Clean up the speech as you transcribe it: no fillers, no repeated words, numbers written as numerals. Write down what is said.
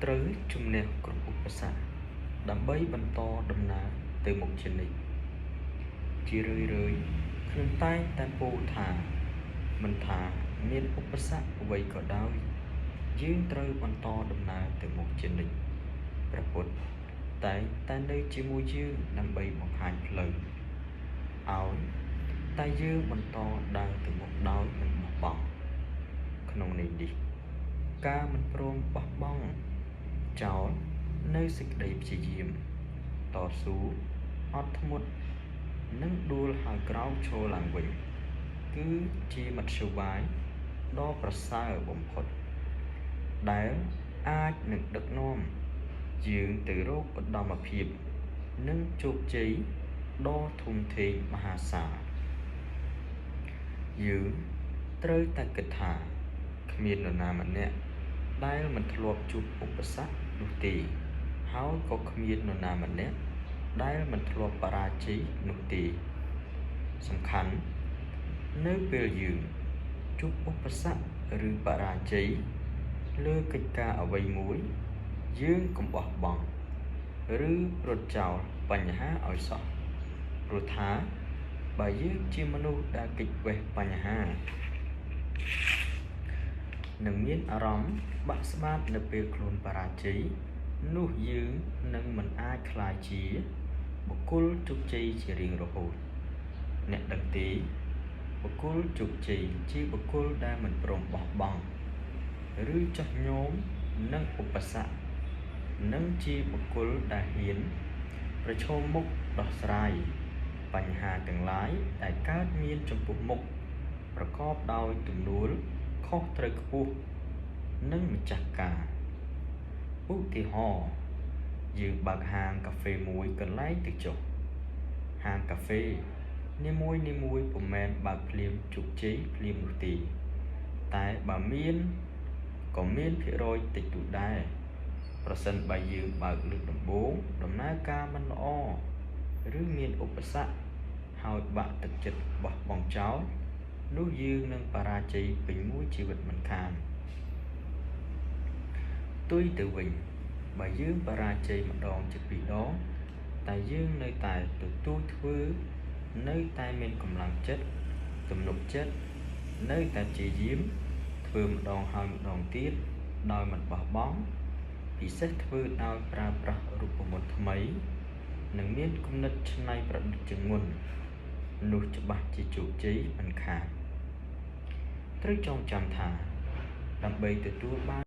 ត្រូវជំនះគ្រប់ឧបសគ្គដើម្បីបន្តដំណើរទៅមុខជានិច្ចជារឿយៗខ្ញុំតែងតែពោលថាមិនថាមានឧបសគ្គអ្វីក៏ដោយយើងត្រូវបន្តដំណើរទៅមុខជានិច្ចព្រះពុទ្ធតែងតែនៅជាមួយយើងដើម្បីបង្ហាញផ្លូវឲ្យតែយើងបន្តដើរទៅមុខដោយមិនបោះបង់ក្នុងន័យនេះការមិនព្រមបោះបង់ចោលនៅសេចក្តីព្យាយាមតស៊ូអត់ធ្មត់និងដួលហើយក្រោកឈរឡើងវិញគឺជាមធ្យោបាយដ៏ប្រសើរបំផុតដែលអាចនឹងដឹកនាំយើងទៅរកឧត្តមភាពនិងជោគជ័យដ៏ធំធេងមហាសាលយើងត្រូវតែគិតថាគ្មាននរណាម្នាក់ដែលមិនធ្លាប់ជួបឧបសគ្គនោះទេហើយក៏គ្មាននរណាម្នាក់ដែលមិនធ្លាប់បរាជ័យនោះទេសំខាន់នៅពេលយើងជួបឧបសគ្គឬបរាជ័យលើកិច្ចការអ្វីមួយយើងកុំបោះបង់ឬរត់ចោលបញ្ហាឲ្យសោះព្រោះថាបើយើងជាមនុស្សដែលគេចវេះបញ្ហានឹងមានអារម្មណ៍បាក់ស្បាតនៅពេលខ្លួនបរាជ័យនោះយើងនឹងមិនអាចក្លាយជាបុគ្គលជោគជ័យជារៀងរហូតអ្នកដឹងទេបុគ្គលជោគជ័យជាបុគ្គលដែលមិនព្រមបោះបង់ឬចោះញោមនឹងឧបសគ្គនិងជាបុគ្គលដែលហ៊ានប្រឈមមុខដោះស្រាយបញ្ហាទាំងឡាយដែលកើតមានចំពោះមុខប្រកបដោយទំនួលខុសត្រូវខ្ពស់និងម្ចាស់ការឧទាហរណ៍យើងបើកហាងកាហ្វេមួយកន្លែងទៅចុះហាងកាហ្វេនីមួយពុំមែនបើកភ្លាមជោគជ័យភ្លាមនោះទេតែបើមានក៏មានភាគរយតិចតួចដែរប្រសិនបើយើងបើកលើកដំបូងដំណើរការមិនល្អឬមានឧបសគ្គហើយបាក់ទឹកចិត្តបោះបង់ចោលនោះយើងនឹងបរាជ័យពេញមួយជីវិតមិនខានផ្ទុយទៅវិញបើយើងបរាជ័យម្ដងជាពីរដងតែយើងនៅតែទទូចធ្វើនៅតែមានកម្លាំងចិត្តទំនុកចិត្តនៅតែព្យាយាមធ្វើម្ដងហើយម្ដងទៀតដោយមិនបោះបង់ពិសេសធ្វើដោយប្រើប្រាស់រូបមន្តថ្មីនិងមានគំនិតច្នៃប្រឌិតជាងមុននោះច្បាស់ជាជោគជ័យមិនខានត្រូវចងចាំថាដើម្បីទទួលបាន